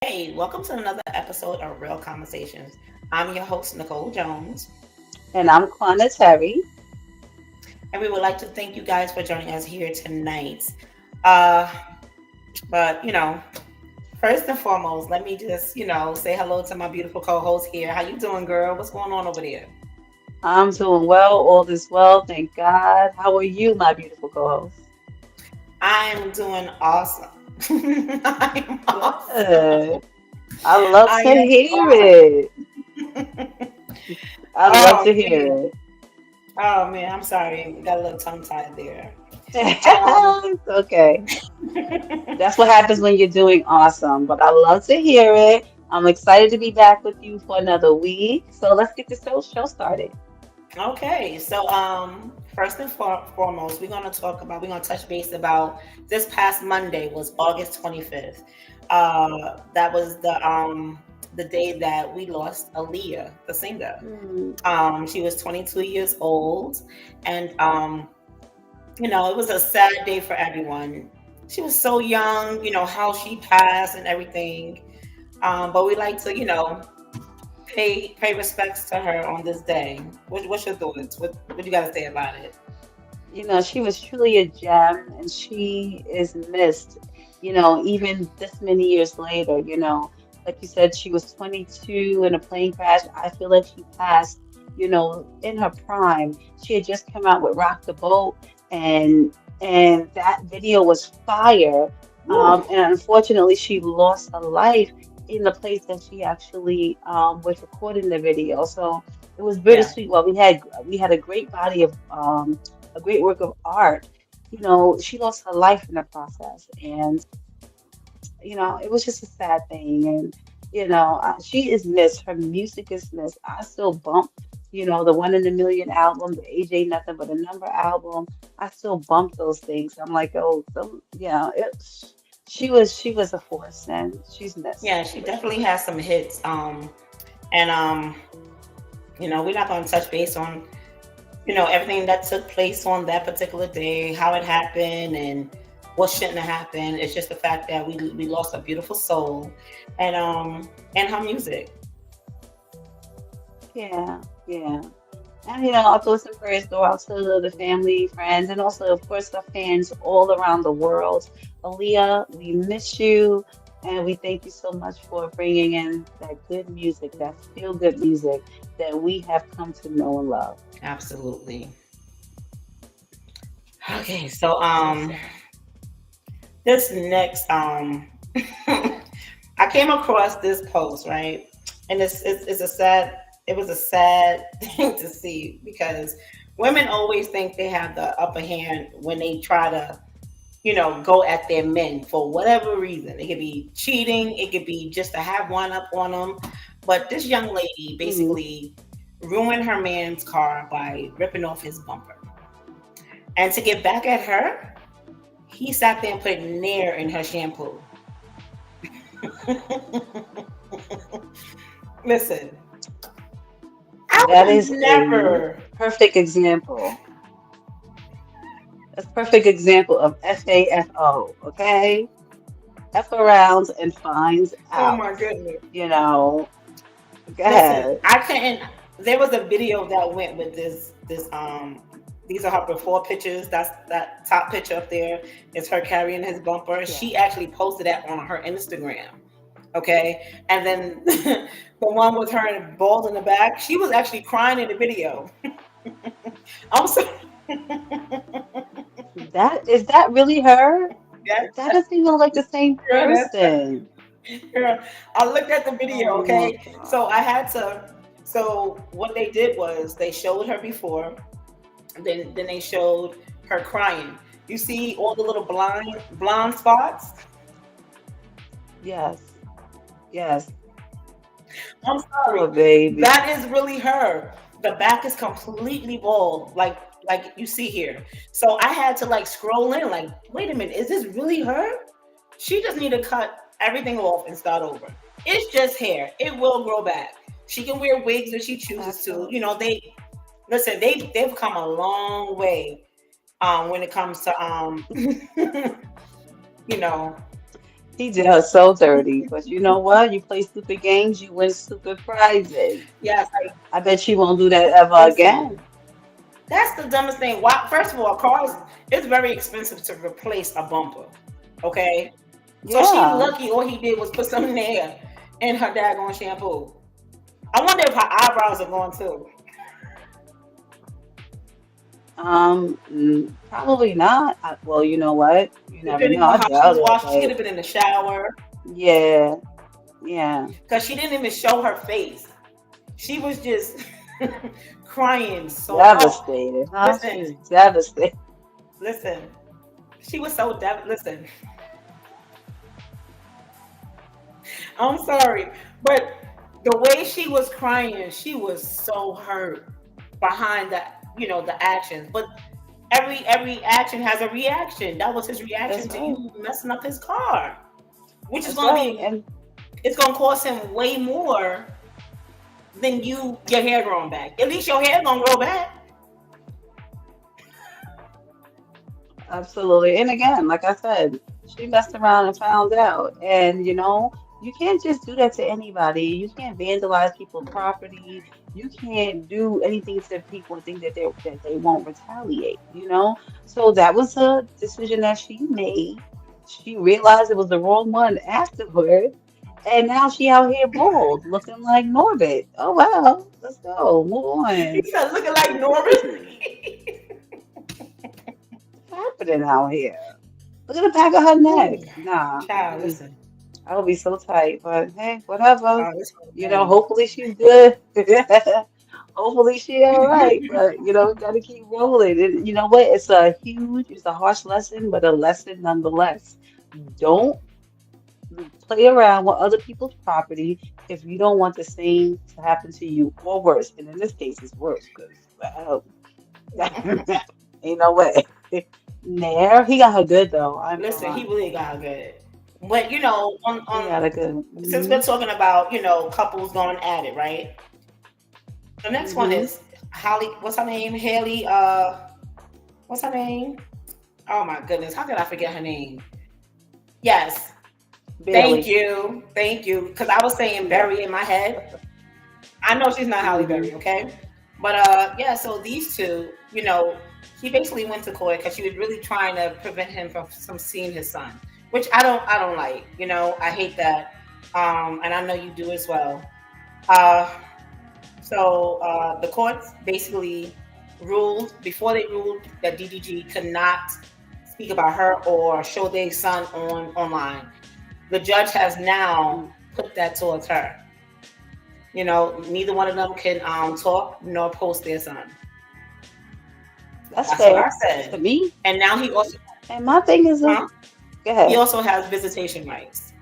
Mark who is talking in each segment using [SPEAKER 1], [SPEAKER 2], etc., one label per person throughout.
[SPEAKER 1] Hey, welcome to another episode of Real Conversations. I'm your host, Nicole Jones,
[SPEAKER 2] And I'm Quana Terry.
[SPEAKER 1] and we would like to thank you guys for joining us here tonight. Uh, but first and foremost, let me just, say hello to my beautiful co-host here. How you doing, girl? What's going on over there?
[SPEAKER 2] I'm doing well, all is well, thank God. How are you, my beautiful co-host?
[SPEAKER 1] I'm doing awesome. I'm awesome.
[SPEAKER 2] Good. I love
[SPEAKER 1] I
[SPEAKER 2] to
[SPEAKER 1] am
[SPEAKER 2] hear it.
[SPEAKER 1] awesome.
[SPEAKER 2] I love
[SPEAKER 1] Oh
[SPEAKER 2] to
[SPEAKER 1] man.
[SPEAKER 2] hear
[SPEAKER 1] Oh man, I'm sorry. Got a little tongue tied there.
[SPEAKER 2] it.
[SPEAKER 1] Um,
[SPEAKER 2] It's okay. That's what happens when you're doing awesome. But I love to hear it. I'm excited to be back with you for another week. So let's get this show started.
[SPEAKER 1] Okay, so first and foremost, we're gonna touch base about this past Monday was August 25th. That was the day that we lost Aaliyah, the singer.
[SPEAKER 2] Mm,
[SPEAKER 1] She was 22 years old, and it was a sad day for everyone. She was so young, how she passed and everything. But we like to, pay respects to her on this day. What's your thoughts? What you got to say about it?
[SPEAKER 2] she was truly a gem and she is missed, even this many years later. Like you said, she was 22 in a plane crash. I feel like she passed, in her prime. She had just come out with Rock the Boat and that video was fire.
[SPEAKER 1] Woo.
[SPEAKER 2] And unfortunately she lost her life in the place that she actually was recording the video. So it was
[SPEAKER 1] Yeah.
[SPEAKER 2] bittersweet. Well, we had a great body of a great work of art. She lost her life in the process, and it was just a sad thing. And she is missed. Her music is missed. I still bump, the One in a Million album, the AJ Nothing But a Number album. I still bump those things. I'm like, oh, she was a force, and she's missed
[SPEAKER 1] Yeah, she
[SPEAKER 2] for sure.
[SPEAKER 1] definitely has some hits. And we're not going to touch base on, everything that took place on that particular day, how it happened, and what shouldn't have happened. It's just the fact that we lost a beautiful soul, and her music.
[SPEAKER 2] Yeah, yeah. And our thoughts and prayers go out to the family, friends, and also, of course, the fans all around the world. Aaliyah, we miss you, and we thank you so much for bringing in that good music, that feel-good music that we have come to know and love.
[SPEAKER 1] Absolutely. Okay, so
[SPEAKER 2] Yes, sir.
[SPEAKER 1] this next I came across this post, right? And it's a sad it was a sad thing to see because women always think they have the upper hand when they try to, go at their men for whatever reason. It could be cheating, it could be just to have one up on them. But this young lady
[SPEAKER 2] Hmm.
[SPEAKER 1] basically ruined her man's car by ripping off his bumper. And to get back at her, he sat there and put Nair in her shampoo. Listen, I
[SPEAKER 2] That
[SPEAKER 1] would
[SPEAKER 2] is a
[SPEAKER 1] never.
[SPEAKER 2] perfect example. That's a perfect example of FAFO, okay? F around and finds
[SPEAKER 1] Oh
[SPEAKER 2] out.
[SPEAKER 1] my goodness.
[SPEAKER 2] You know, Go
[SPEAKER 1] Listen,
[SPEAKER 2] ahead.
[SPEAKER 1] I couldn't. There was a video that went with this. These are her before pictures. That's that top picture up there is her carrying his bumper.
[SPEAKER 2] Yeah.
[SPEAKER 1] She actually posted that on her Instagram. Okay, and then the one with her bald in the back, she was actually crying in the video. I'm sorry.
[SPEAKER 2] Is that really her? That
[SPEAKER 1] That,
[SPEAKER 2] doesn't even look like the same
[SPEAKER 1] girl, that's
[SPEAKER 2] person.
[SPEAKER 1] girl. I looked at the video.
[SPEAKER 2] Oh my
[SPEAKER 1] Okay, so I
[SPEAKER 2] God.
[SPEAKER 1] had to. So what they did was they showed her before. Then they showed her crying. You see all the little blind blonde spots.
[SPEAKER 2] Yes. Yes.
[SPEAKER 1] I'm
[SPEAKER 2] Poor
[SPEAKER 1] sorry,
[SPEAKER 2] baby.
[SPEAKER 1] that is really her. The back is completely bald, like you see here. So I had to like scroll in, like, wait a minute, is this really her? She just need to cut everything off and start over. It's just hair. It will grow back. She can wear wigs if she chooses to.
[SPEAKER 2] Absolutely.
[SPEAKER 1] They listen. They've come a long way when it comes to you know
[SPEAKER 2] He does so dirty. But you know what? You play stupid games, you win stupid prizes.
[SPEAKER 1] Yes, like
[SPEAKER 2] I bet she won't do that ever
[SPEAKER 1] listen,
[SPEAKER 2] again.
[SPEAKER 1] that's the dumbest thing. Why? First of all, cars it's very expensive to replace a bumper. Okay, so she
[SPEAKER 2] Yeah.
[SPEAKER 1] lucky all he did was put some nair in her daggone shampoo. I wonder if her eyebrows are going too.
[SPEAKER 2] Probably not. Well, you know what? You never
[SPEAKER 1] Depending
[SPEAKER 2] know.
[SPEAKER 1] on
[SPEAKER 2] I
[SPEAKER 1] how she
[SPEAKER 2] doubt
[SPEAKER 1] was
[SPEAKER 2] it,
[SPEAKER 1] washed, she could
[SPEAKER 2] but
[SPEAKER 1] have been in the shower
[SPEAKER 2] yeah, yeah.
[SPEAKER 1] because she didn't even show her face. She was just crying. So, oh,
[SPEAKER 2] Devastated, huh?
[SPEAKER 1] listen,
[SPEAKER 2] She's devastated.
[SPEAKER 1] listen. She was so listen. I'm sorry, but the way she was crying, she was so hurt behind the actions. But every action has a reaction. That was his reaction
[SPEAKER 2] That's
[SPEAKER 1] to
[SPEAKER 2] right.
[SPEAKER 1] you messing up his car, which is
[SPEAKER 2] That's
[SPEAKER 1] going to
[SPEAKER 2] right.
[SPEAKER 1] be
[SPEAKER 2] And
[SPEAKER 1] it's going to cost him way more than your hair growing back. At least your hair going to grow back.
[SPEAKER 2] absolutely. And again, like I said, she messed around and found out. And you can't just do that to anybody. You can't vandalize people's property. You can't do anything to people and think that they won't retaliate. So that was a decision that she made. She realized it was the wrong one afterward. And now she out here bald, looking like Norbit. Oh well, let's go. Move
[SPEAKER 1] He
[SPEAKER 2] on.
[SPEAKER 1] said, looking like
[SPEAKER 2] It's
[SPEAKER 1] Norman.
[SPEAKER 2] crazy. What's happening out here? Look at the back of her
[SPEAKER 1] Ooh,
[SPEAKER 2] neck. Nah,
[SPEAKER 1] child, listen.
[SPEAKER 2] I would be so tight, but hey, whatever.
[SPEAKER 1] Oh, this whole thing.
[SPEAKER 2] Hopefully she's good. Hopefully she all right. But gotta keep rolling. And you know what? It's a harsh lesson, but a lesson nonetheless. Don't play around with other people's property if you don't want the same to happen to you or worse. And in this case, it's worse because ain't no way. Nair, he got her good though. I'm gonna
[SPEAKER 1] Listen, he
[SPEAKER 2] lie.
[SPEAKER 1] really got good. But
[SPEAKER 2] He got a good.
[SPEAKER 1] since we're
[SPEAKER 2] Hmm.
[SPEAKER 1] talking about couples going at it, right? The next one
[SPEAKER 2] Hmm.
[SPEAKER 1] is Holly. What's her name? Haley. What's her name? Oh my goodness, how could I forget her name? Yes, thank
[SPEAKER 2] Barely.
[SPEAKER 1] you, thank you. Because I was saying
[SPEAKER 2] Yeah.
[SPEAKER 1] Berry in my head. I know she's not Halle
[SPEAKER 2] Hmm.
[SPEAKER 1] Berry, okay? But yeah. So these two, he basically went to court because she was really trying to prevent him from seeing his son, which I don't like. I hate that, and I know you do as well. Uh, so the courts basically ruled before they ruled that DDG could not speak about her or show their son online. The judge has now put that towards her. Neither one of them can talk nor post their son.
[SPEAKER 2] That's
[SPEAKER 1] That's what I
[SPEAKER 2] fair to
[SPEAKER 1] said.
[SPEAKER 2] me.
[SPEAKER 1] And now he also,
[SPEAKER 2] And my thing is,
[SPEAKER 1] huh?
[SPEAKER 2] go
[SPEAKER 1] He
[SPEAKER 2] ahead.
[SPEAKER 1] also has visitation rights.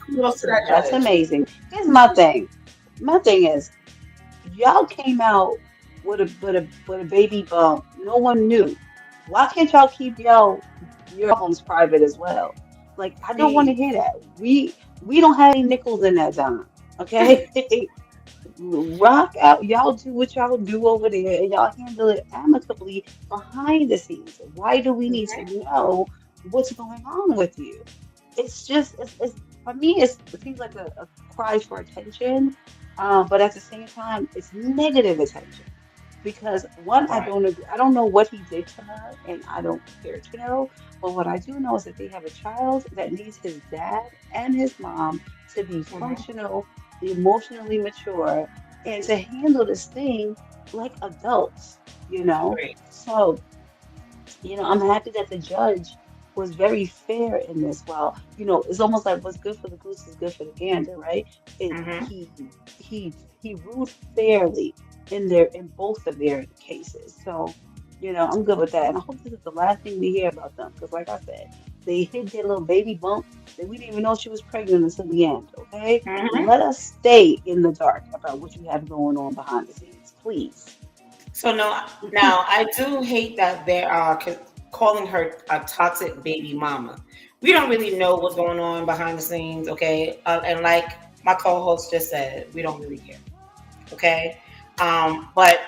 [SPEAKER 1] Kudos to that
[SPEAKER 2] That's
[SPEAKER 1] judge.
[SPEAKER 2] amazing. Here's my thing. My thing is, y'all came out with a baby bump. No one knew. Why can't y'all keep your problems private as well? Like, I don't want to
[SPEAKER 1] Please.
[SPEAKER 2] hear that. We don't have any nickels in that dime. Okay? Rock out. Y'all do what y'all do over there, and y'all handle it amicably behind the scenes. Why do we need to know what's going on with you? It's just, it's for me, it seems like a cry for attention, but at the same time, it's negative attention because one, I
[SPEAKER 1] Right.
[SPEAKER 2] don't agree, I don't know what he did to her, and I don't care to know. But what I do know is that they have a child that needs his dad and his mom to be
[SPEAKER 1] Hmm.
[SPEAKER 2] functional, emotionally mature, and to handle this thing like adults, you know?
[SPEAKER 1] Great.
[SPEAKER 2] So, I'm happy that the judge was very fair in this. Well, it's almost like what's good for the goose is good for the gander, right? It
[SPEAKER 1] Hmm.
[SPEAKER 2] he ruled fairly in both of their cases. So, I'm good with that. And I hope this is the last thing we hear about them. Because like I said, they hid their little baby bump that we didn't even know she was pregnant until the end. Okay?
[SPEAKER 1] Hmm.
[SPEAKER 2] Let us stay in the dark about what you have going on behind the scenes, please.
[SPEAKER 1] So no, now I do hate that they are calling her a toxic baby mama. We don't really know what's going on behind the scenes, okay? And like my co-host just said, we don't really care, okay? But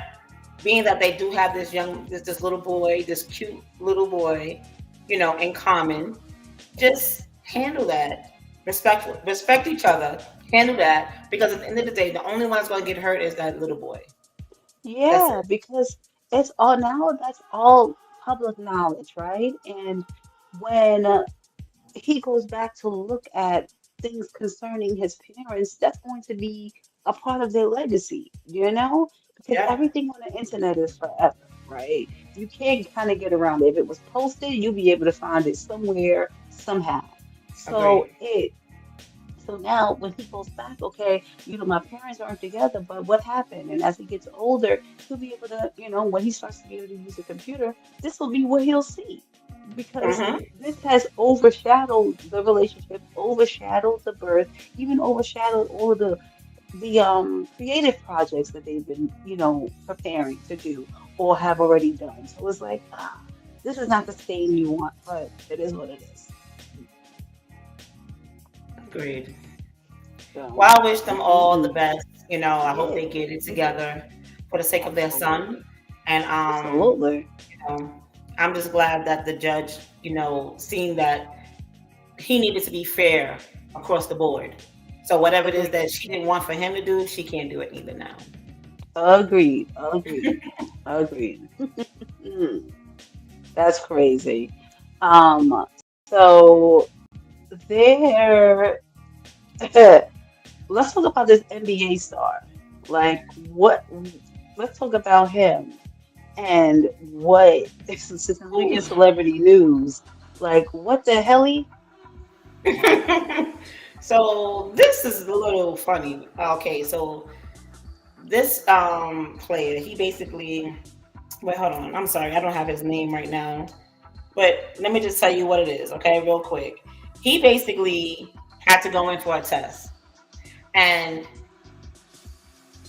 [SPEAKER 1] being that they do have this little boy, this cute little boy, in common, Just handle that. Respect each other. Handle that because at the end of the day, the only one that's going to get hurt is that little boy. That's
[SPEAKER 2] Yeah,
[SPEAKER 1] it.
[SPEAKER 2] because it's all now that's all public knowledge, right? And when he goes back to look at things concerning his parents, that's going to be a part of their legacy, you know? Because
[SPEAKER 1] Yeah,
[SPEAKER 2] everything on the internet is forever, right? You can't kind of get around it. If it was posted, you'll be able to find it somewhere, somehow.
[SPEAKER 1] agree.
[SPEAKER 2] So now when he goes back, okay, my parents aren't together, but what happened? And as he gets older, he'll be able to, when he starts to be able to use a computer, this will be what he'll see. Because
[SPEAKER 1] Hmm.
[SPEAKER 2] this has overshadowed the relationship, overshadowed the birth, even overshadowed all of the creative projects that they've been, preparing to do or have already done. So it's like, this is not the stain you want, but it is what it is.
[SPEAKER 1] Agreed.
[SPEAKER 2] So,
[SPEAKER 1] Well, I wish them all the
[SPEAKER 2] mm-mm-mm.
[SPEAKER 1] best. I hope
[SPEAKER 2] Yeah,
[SPEAKER 1] they get it
[SPEAKER 2] me too.
[SPEAKER 1] together for the sake of their son.
[SPEAKER 2] Absolutely.
[SPEAKER 1] And
[SPEAKER 2] Absolutely.
[SPEAKER 1] know, I'm just glad that the judge, seen that he needed to be fair across the board. So whatever it is
[SPEAKER 2] Agreed.
[SPEAKER 1] that she didn't want for him to do, she can't do it either now.
[SPEAKER 2] Agreed. Agreed. Agreed. Mm, that's crazy. So there, let's talk about this NBA star. Like, what? Let's talk about him and what, since we
[SPEAKER 1] Ooh.
[SPEAKER 2] get celebrity news, like, what the hell?
[SPEAKER 1] So this is a little funny. Okay, so this player, he basically wait, hold on. I'm sorry, I don't have his name right now. But let me just tell you what it is, okay, real quick. He basically had to go in for a test. And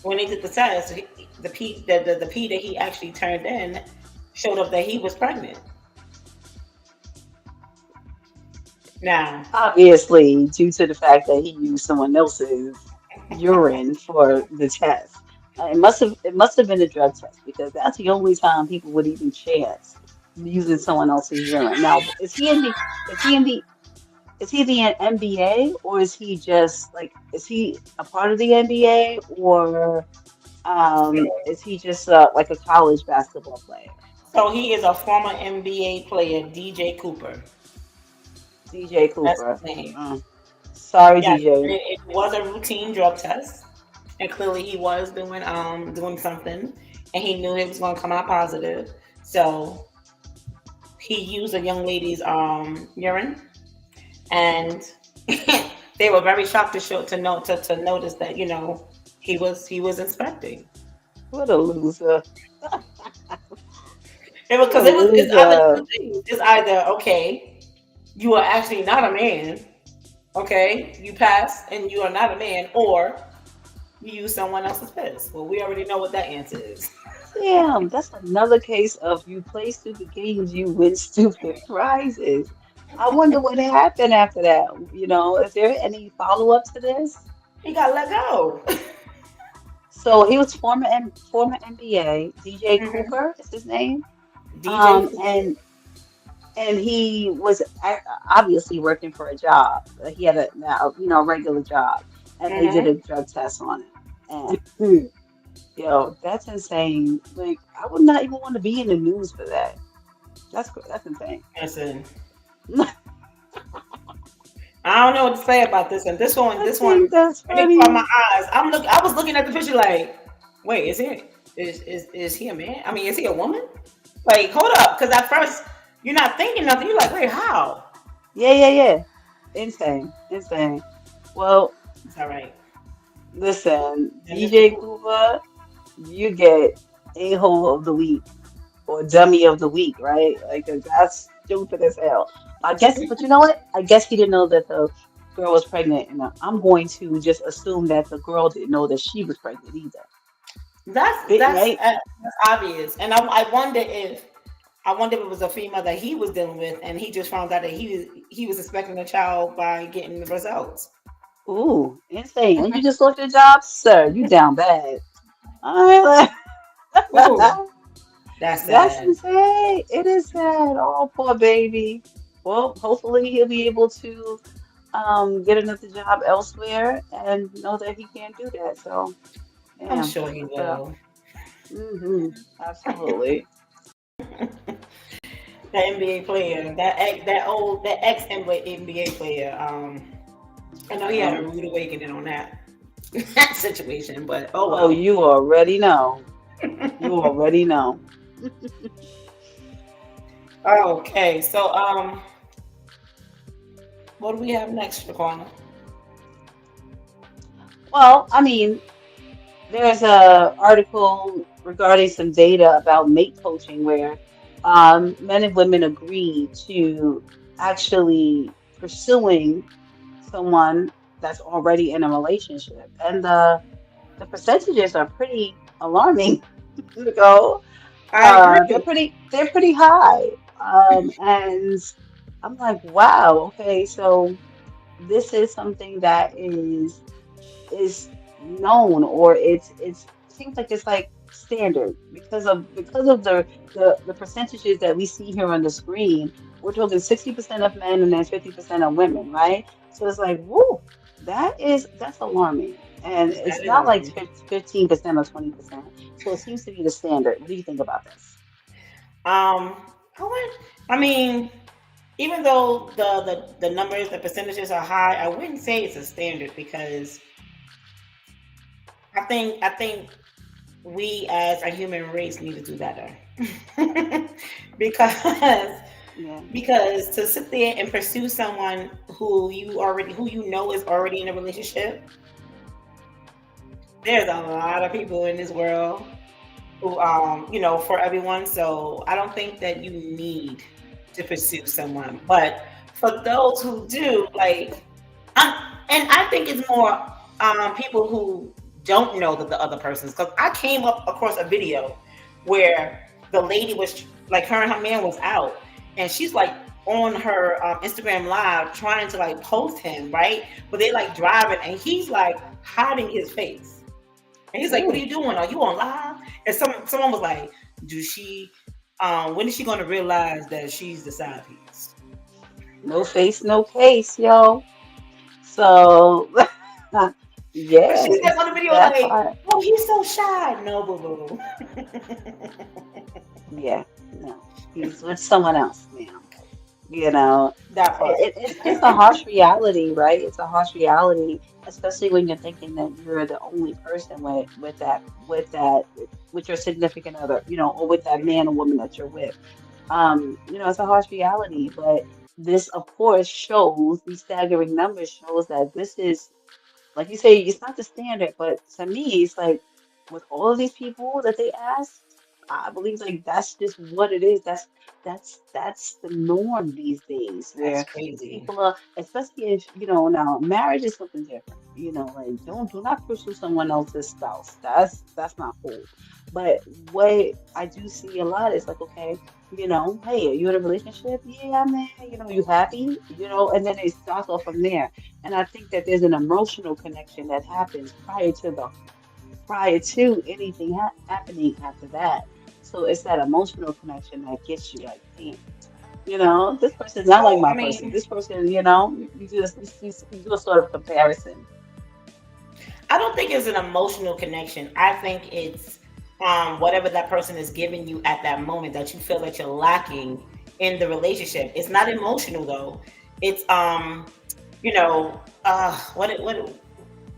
[SPEAKER 1] when he did the test, the P that he actually turned in showed up that he was pregnant. Now,
[SPEAKER 2] Obviously, due to the fact that he used someone else's urine for the test. It must have been a drug test because that's the only time people would even chance using someone else's urine. Now, is he the NBA, or is he just like, is he a part of the NBA, or is he just like a college basketball player?
[SPEAKER 1] so he is a former NBA player, DJ Cooper.
[SPEAKER 2] DJ
[SPEAKER 1] That's
[SPEAKER 2] Cooper.
[SPEAKER 1] his name.
[SPEAKER 2] Sorry,
[SPEAKER 1] Yes,
[SPEAKER 2] DJ.
[SPEAKER 1] it was a routine drug test, and clearly he was doing something, and he knew it was going to come out positive. So he used a young lady's urine, and they were very shocked to notice that he was inspecting.
[SPEAKER 2] What a loser.
[SPEAKER 1] It was
[SPEAKER 2] What a
[SPEAKER 1] because it's either
[SPEAKER 2] loser.
[SPEAKER 1] two things. It's either okay, you are actually not a man. Okay, you pass and you are not a man, or you use someone else's piss. Well, we already know what that answer is.
[SPEAKER 2] Damn, that's another case of you play stupid games, you win stupid prizes. I wonder what happened after that. Is there any follow-up to this?
[SPEAKER 1] He got let go.
[SPEAKER 2] So he was former NBA, DJ
[SPEAKER 1] Hmm.
[SPEAKER 2] Cooper is his name.
[SPEAKER 1] DJ.
[SPEAKER 2] And he was obviously working for a job. He had a regular job, and they did
[SPEAKER 1] Hmm.
[SPEAKER 2] a drug test on him. And yo, that's insane. Like, I would not even want to be in the news for that. That's insane.
[SPEAKER 1] Listen, I don't know what to say about this one. This one,
[SPEAKER 2] I
[SPEAKER 1] this one,
[SPEAKER 2] think that's
[SPEAKER 1] let me cry
[SPEAKER 2] funny.
[SPEAKER 1] my eyes. I was looking at the picture like, wait, is he a man? I mean, is he a woman? Like, hold up, because at first you're not thinking nothing. You're like, wait, how?
[SPEAKER 2] Yeah, yeah, yeah. Insane, insane. Well,
[SPEAKER 1] It's all right.
[SPEAKER 2] listen,
[SPEAKER 1] And Mr.
[SPEAKER 2] DJ
[SPEAKER 1] Cool.
[SPEAKER 2] Cuba, you get a-hole of the week or dummy of the week, right? Like, 'cause that's stupid as hell. I guess, but you know what? I guess he didn't know that the girl was pregnant, and I'm going to just assume that the girl didn't know that she was pregnant either.
[SPEAKER 1] That's
[SPEAKER 2] Bit
[SPEAKER 1] that's
[SPEAKER 2] right?
[SPEAKER 1] uh, that's obvious, and I wonder if it was a female that he was dealing with, and he just found out that he was expecting a child by getting the results.
[SPEAKER 2] Ooh, insane. And you just looked at jobs, sir. You down bad. All right,
[SPEAKER 1] Ooh, that's
[SPEAKER 2] that's
[SPEAKER 1] sad.
[SPEAKER 2] insane. It is sad. Oh, poor baby. Well, hopefully he'll be able to get another job elsewhere and know that he can't do that. So,
[SPEAKER 1] I'm
[SPEAKER 2] yeah,
[SPEAKER 1] sure he
[SPEAKER 2] but
[SPEAKER 1] will.
[SPEAKER 2] absolutely.
[SPEAKER 1] That NBA player, that ex NBA player. I know he had a
[SPEAKER 2] Um,
[SPEAKER 1] rude awakening on that that situation, but oh
[SPEAKER 2] oh,
[SPEAKER 1] well.
[SPEAKER 2] you already know. You already know.
[SPEAKER 1] Okay, so what do we have next, Shaquana?
[SPEAKER 2] Well, I mean, there's a article regarding some data about mate coaching where men and women agree to actually pursuing someone that's already in a relationship, and the percentages are pretty alarming. You know,
[SPEAKER 1] I agree.
[SPEAKER 2] they're pretty high, and I'm like, wow, okay, so this is something that is known, or it's seems like it's like standard because of the percentages that we see here on the screen. We're talking 60% of men and then 50% of women, right? So it's like, whoa, that's alarming. And
[SPEAKER 1] That
[SPEAKER 2] it's
[SPEAKER 1] is
[SPEAKER 2] not like
[SPEAKER 1] alarming.
[SPEAKER 2] 15% or 20%. So it seems to be the standard. What do you think about this?
[SPEAKER 1] Um, I mean, even though the numbers, the percentages are high, I wouldn't say it's a standard because I think we as a human race need to do better. because
[SPEAKER 2] Yeah.
[SPEAKER 1] because to sit there and pursue someone who you know is already in a relationship, there's a lot of people in this world who for everyone. So I don't think that you need to pursue someone. But for those who do, and I think it's more people who don't know that the other person's, because I came up across a video where the lady was like, her and her man was out, and she's like on her Instagram live trying to like post him, right? But they like driving, and he's like hiding his face, and he's like, "What are
[SPEAKER 2] Ooh,
[SPEAKER 1] you doing? Are you on live?" And someone was like, "Do she? When is she going to realize that she's the side piece?"
[SPEAKER 2] no face, no case, yo. So,
[SPEAKER 1] But she's like
[SPEAKER 2] yes,
[SPEAKER 1] on the video
[SPEAKER 2] that
[SPEAKER 1] like,
[SPEAKER 2] part.
[SPEAKER 1] "Oh, he's so shy." No, boo boo.
[SPEAKER 2] Yeah, no, he's with someone else now. You know,
[SPEAKER 1] That part.
[SPEAKER 2] it's a harsh reality, right? It's a harsh reality, especially when you're thinking that you're the only person with your significant other, or with that man or woman that you're with. It's a harsh reality, but this, of course, shows these staggering numbers shows that this is, like you say, it's not the standard, but to me, it's like with all of these people that they asked, I believe like that's just what it is. That's the norm these days,
[SPEAKER 1] That's
[SPEAKER 2] where
[SPEAKER 1] crazy.
[SPEAKER 2] people are, especially if now marriage is something different. Like do not pursue someone else's spouse. That's not cool. But what I do see a lot is like, okay, hey, are you in a relationship? Yeah, man. You happy? And then it starts off from there. And I think that there's an emotional connection that happens prior to anything happening after that. So it's that emotional connection that gets you like, damn, this person's not like
[SPEAKER 1] So
[SPEAKER 2] my
[SPEAKER 1] I
[SPEAKER 2] person.
[SPEAKER 1] mean,
[SPEAKER 2] This person, you do a sort of comparison.
[SPEAKER 1] I don't think it's an emotional connection. I think it's whatever that person is giving you at that moment that you feel that you're lacking in the relationship. It's not emotional though. It's what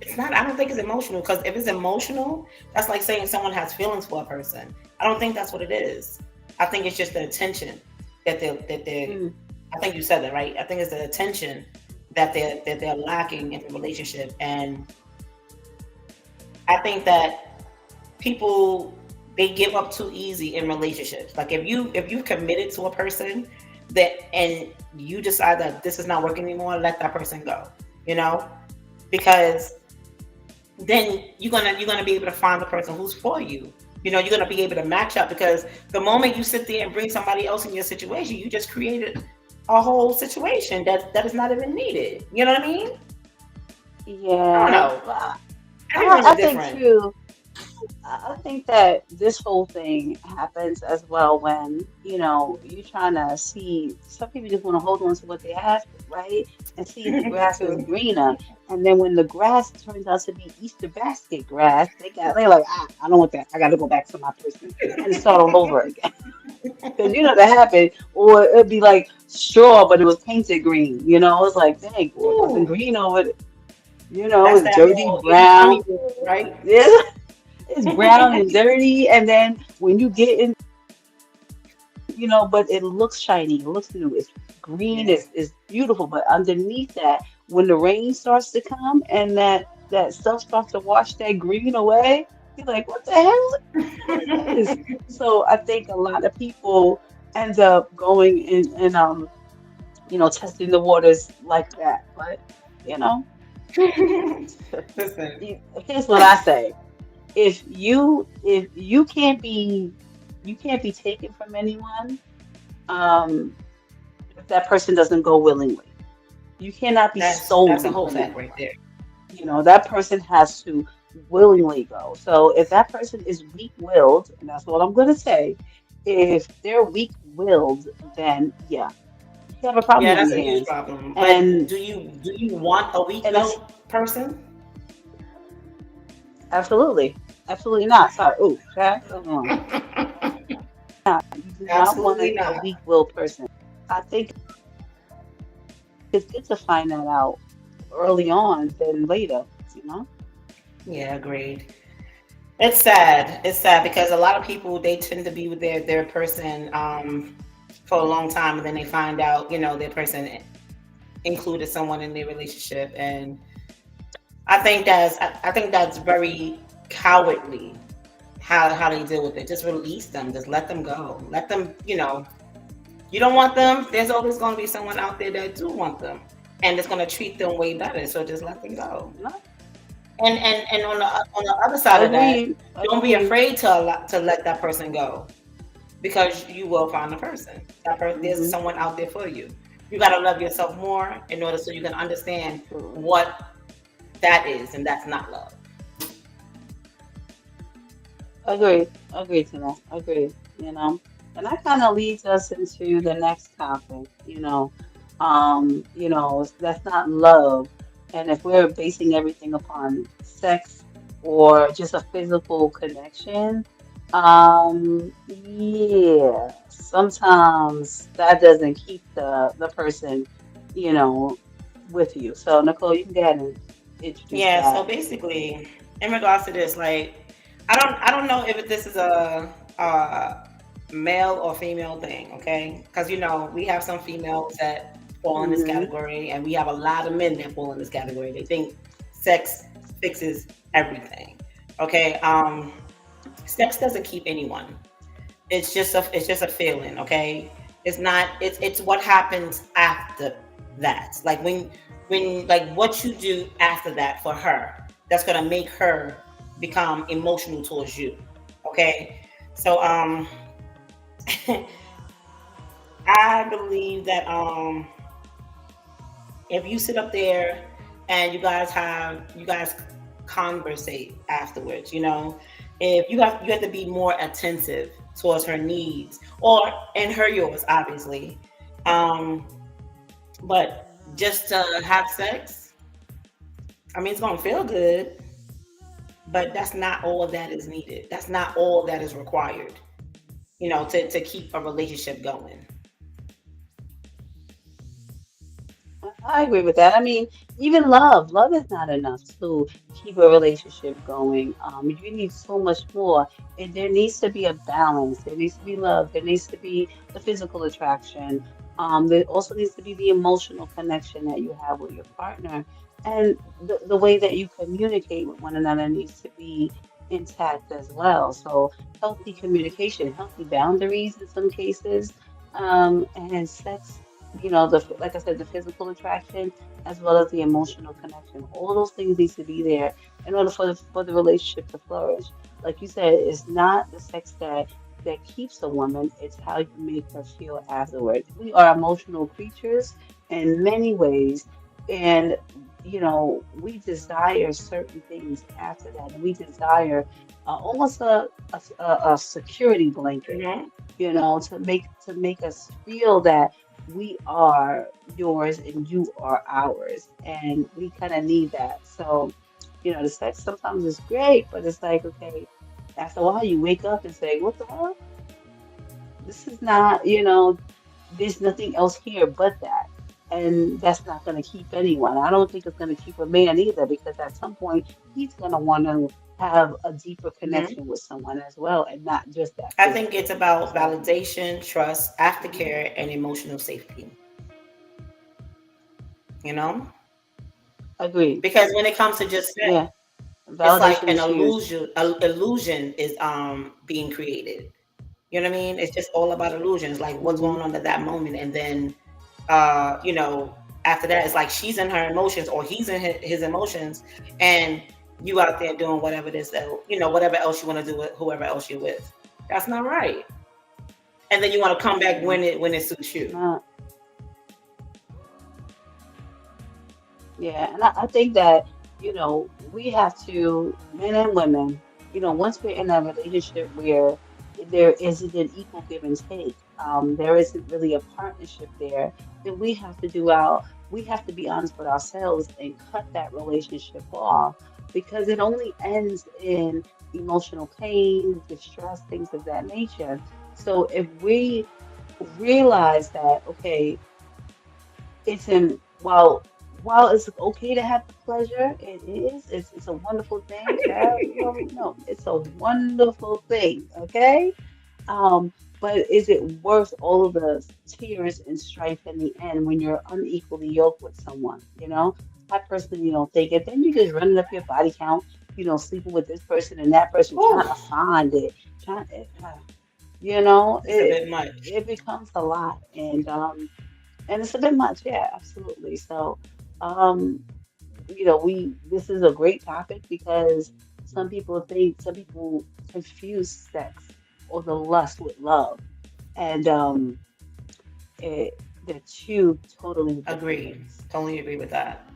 [SPEAKER 1] it's not. I don't think it's emotional, because if it's emotional, that's like saying someone has feelings for a person. I don't think that's what it is. I think it's just the attention that they.
[SPEAKER 2] Mm,
[SPEAKER 1] I think you said that right. I think it's the attention that they're lacking in the relationship, and I think that people, they give up too easy in relationships. Like if you committed to a person, that and you decide that this is not working anymore, let that person go. You know, because then you're gonna be able to find the person who's for you. You're gonna be able to match up, because the moment you sit there and bring somebody else in your situation, you just created a whole situation that is not even needed. You know what I mean? I don't
[SPEAKER 2] yeah,
[SPEAKER 1] know.
[SPEAKER 2] but
[SPEAKER 1] Everyone's
[SPEAKER 2] I think
[SPEAKER 1] different.
[SPEAKER 2] too. I think that this whole thing happens as well when, you're trying to see, some people just want to hold on to what they have, right? And see if the grass is
[SPEAKER 1] True.
[SPEAKER 2] greener. And then when the grass turns out to be Easter basket grass, they're like, I don't want that. I got to go back to my person and start all over again. Because that happened. Or it'd be like straw, but it was painted green. It's like, dang, boy, it wasn't
[SPEAKER 1] Ooh,
[SPEAKER 2] green over it.
[SPEAKER 1] that's
[SPEAKER 2] It's
[SPEAKER 1] that
[SPEAKER 2] dirty
[SPEAKER 1] little itty bitty
[SPEAKER 2] brown.
[SPEAKER 1] wood, right?
[SPEAKER 2] Yeah, it's brown and dirty. And then when you get in, but it looks shiny, it looks new, it's green,
[SPEAKER 1] Yeah.
[SPEAKER 2] it's beautiful. But underneath that, when the rain starts to come and that stuff starts to wash that green away, you're like, what the hell is this? So I think a lot of people end up going and testing the waters like that. But you know,
[SPEAKER 1] Listen,
[SPEAKER 2] here's what I say. If you can't be taken from anyone, um if that person doesn't go willingly. You cannot be
[SPEAKER 1] that's a
[SPEAKER 2] stolen
[SPEAKER 1] whole
[SPEAKER 2] from
[SPEAKER 1] fact right
[SPEAKER 2] anyone.
[SPEAKER 1] there.
[SPEAKER 2] That person has to willingly go. So if that person is weak-willed, and that's what I'm going to say, if they're weak-willed, then yeah, you have a problem
[SPEAKER 1] Yeah,
[SPEAKER 2] on
[SPEAKER 1] that's
[SPEAKER 2] your
[SPEAKER 1] a huge
[SPEAKER 2] hands.
[SPEAKER 1] problem. But
[SPEAKER 2] And
[SPEAKER 1] do you want a
[SPEAKER 2] and that's
[SPEAKER 1] weak-willed person?
[SPEAKER 2] absolutely, absolutely not. Sorry. Oh, okay. You do not want
[SPEAKER 1] Absolutely
[SPEAKER 2] a
[SPEAKER 1] not.
[SPEAKER 2] weak-willed person. I think it's good to find that out early on than later, you know?
[SPEAKER 1] Yeah, agreed. It's sad. It's sad because a lot of people they tend to be with their person for a long time, and then they find out their person included someone in their relationship, and I think that's very cowardly how they deal with it. Just release them. Just let them go. Let them. You don't want them. There's always going to be someone out there that do want them, and it's going to treat them way better. So just let them go.
[SPEAKER 2] No,
[SPEAKER 1] And on the other side of that,
[SPEAKER 2] agreed,
[SPEAKER 1] don't be
[SPEAKER 2] agreed.
[SPEAKER 1] afraid to let that person go because you will find a person. There's
[SPEAKER 2] Hmm.
[SPEAKER 1] someone out there for you. You got to love yourself more in order so you can understand
[SPEAKER 2] Absolutely.
[SPEAKER 1] what that is, and that's not love.
[SPEAKER 2] Agreed. Agreed to that. Agreed. And that kind of leads us into the next topic, that's not love. And if we're basing everything upon sex or just a physical connection, yeah, sometimes that doesn't keep the person, you know, with you. So Nicole, you can go ahead and introduce
[SPEAKER 1] Yeah. So
[SPEAKER 2] that.
[SPEAKER 1] basically, in regards to this, like, I don't know if this is a male or female thing, okay? Because we have some females that fall in this
[SPEAKER 2] Hmm.
[SPEAKER 1] category, and we have a lot of men that fall in this category. They think sex fixes everything. Okay. Sex doesn't keep anyone. It's just a feeling. Okay. It's not. It's what happens after that. Like when like what you do after that for her. That's gonna make her become emotional towards you. Okay. So I believe that if you sit up there and you guys conversate afterwards, if you have to be more attentive towards her needs or and her yours, obviously. um but just to have sex, I mean, it's gonna feel good, but that's not all that is needed. That's not all that is required, to keep a relationship going.
[SPEAKER 2] I agree with that. I mean, even love is not enough to keep a relationship going. You need so much more, and there needs to be a balance. There needs to be love. There needs to be the physical attraction. There also needs to be the emotional connection that you have with your partner, and the way that you communicate with one another needs to be intact as well. So healthy communication, healthy boundaries in some cases, and sex, like I said, the physical attraction as well as the emotional connection. All those things need to be there in order for the relationship to flourish. Like you said, it's not the sex that keeps a woman, it's how you make her feel afterwards. We are emotional creatures in many ways, and we desire certain things after that, and we desire almost a security blanket,
[SPEAKER 1] Hmm.
[SPEAKER 2] to make us feel that we are yours and you are ours, and we kind of need that. So, the sex sometimes is great, but it's like, okay, after a while you wake up and say, what the hell? This is not, there's nothing else here but that. And that's not going to keep anyone. I don't think it's going to keep a man either, because at some point he's going to want to have a deeper connection
[SPEAKER 1] Hmm.
[SPEAKER 2] with someone as well, and not just that
[SPEAKER 1] I think it's
[SPEAKER 2] physical.
[SPEAKER 1] about
[SPEAKER 2] So,
[SPEAKER 1] validation, trust,
[SPEAKER 2] mhm,
[SPEAKER 1] aftercare, and emotional safety. You know,
[SPEAKER 2] agreed.
[SPEAKER 1] because when it comes to just sex,
[SPEAKER 2] Yeah,
[SPEAKER 1] it's like
[SPEAKER 2] validation
[SPEAKER 1] an
[SPEAKER 2] is huge.
[SPEAKER 1] illusion. Illusion is being created. You know what I mean? It's just all about illusions, like what's
[SPEAKER 2] Hmm.
[SPEAKER 1] going on at that moment, and then you know, after that, it's like she's in her emotions or he's in his emotions, and you out there doing whatever it is that whatever else you want to do with whoever else you're with. That's not right. And then you want to come back
[SPEAKER 2] Yeah,
[SPEAKER 1] when it suits
[SPEAKER 2] it's
[SPEAKER 1] you.
[SPEAKER 2] not. Yeah, and I think that, we have to, men and women, once we're in a relationship where there isn't an equal give and take, there isn't really a partnership there, then we have to be honest with ourselves and cut that relationship off, because it only ends in emotional pain, distress, things of that nature. So if we realize that, okay, it's in while it's okay to have the pleasure, it's a wonderful thing, child. You already know it's a wonderful thing, okay? But is it worth all of the tears and strife in the end when you're unequally yoked with someone, I personally don't think it. Then you're just running up your body count, sleeping with this person and that person,
[SPEAKER 1] Whew,
[SPEAKER 2] trying to find it, trying, you know,
[SPEAKER 1] it's a
[SPEAKER 2] it
[SPEAKER 1] bit much.
[SPEAKER 2] it becomes a lot, and it's a bit much, yeah, absolutely. So, um, we this is a great topic because some people confuse sex or the lust with love, and they're two totally different
[SPEAKER 1] Agree.
[SPEAKER 2] things.
[SPEAKER 1] Totally agree with that.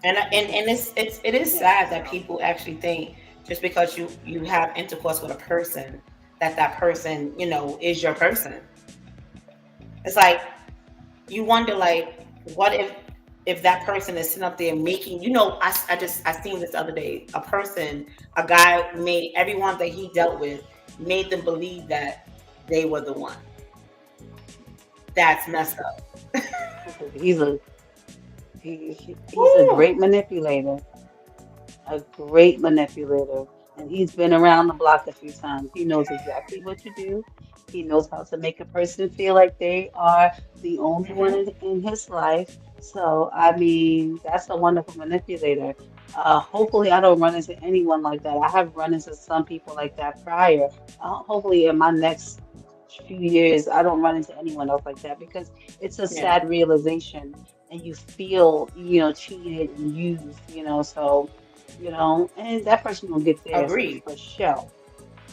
[SPEAKER 1] And it is
[SPEAKER 2] Yeah.
[SPEAKER 1] sad that
[SPEAKER 2] So,
[SPEAKER 1] people actually think just because you have intercourse with a person that person is your person. It's like you wonder like what if that person is sitting up there making I seen this the other day, a guy made everyone that he dealt with, made them believe that they were the one. That's messed up.
[SPEAKER 2] he's a he's a
[SPEAKER 1] Woo!
[SPEAKER 2] great manipulator. A great manipulator. And he's been around the block a few times. He knows exactly what to do. He knows how to make a person feel like they are the only one
[SPEAKER 1] Hmm.
[SPEAKER 2] in his life. So, I mean, that's a wonderful manipulator. Hopefully, I don't run into anyone like that. I have run into some people like that prior. Hopefully, in my next few years, I don't run into anyone else like that, because it's a
[SPEAKER 1] Yeah.
[SPEAKER 2] sad realization, and you feel, cheated and used, so and that person will get theirs
[SPEAKER 1] Agreed.
[SPEAKER 2] for sure.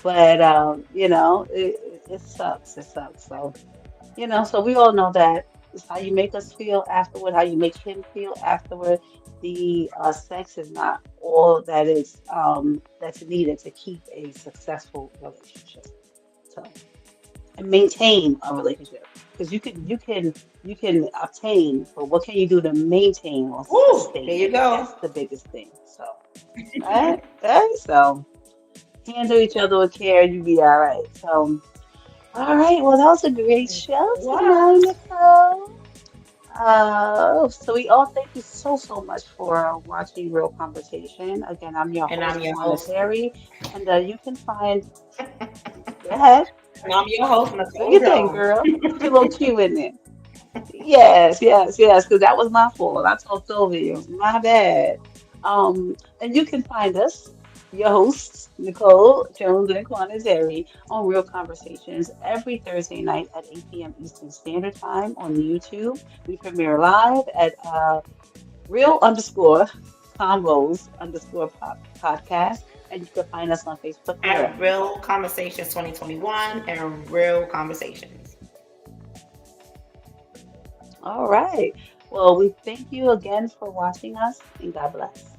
[SPEAKER 2] But it sucks. It sucks. So so we all know that it's how you make us feel afterward, how you make him feel afterward. The sex is not all that's needed to keep a successful relationship. So, and maintain a relationship, because you can obtain, but what can you do to maintain or
[SPEAKER 1] Woo! There
[SPEAKER 2] sustain
[SPEAKER 1] you
[SPEAKER 2] it?
[SPEAKER 1] go.
[SPEAKER 2] That's the biggest thing. So, right, right. So handle each other with care, and you be all right. So, all right. Well, that was a great show tonight,
[SPEAKER 1] Was.
[SPEAKER 2] Nicole. So we all thank you so much for watching Real Conversation. Again, I'm your
[SPEAKER 1] And I'm
[SPEAKER 2] host,
[SPEAKER 1] your
[SPEAKER 2] Kwana
[SPEAKER 1] host.
[SPEAKER 2] Terry, and you can find. Go ahead,
[SPEAKER 1] And I'm your host,
[SPEAKER 2] do
[SPEAKER 1] Nicole
[SPEAKER 2] your thing,
[SPEAKER 1] Jones.
[SPEAKER 2] girl. Put your little cue in there. Yes, yes, yes, because that was my fault. I talked over you. My bad. And you can find us, your hosts, Nicole Jones and Quanazeri, on Real Conversations every Thursday night at 8 p.m. Eastern Standard Time on YouTube. We premiere live at real underscore convos underscore podcast. And you can find us on Facebook there.
[SPEAKER 1] And Real Conversations 2021 and Real Conversations.
[SPEAKER 2] All right. Well, we thank you again for watching us, and God bless.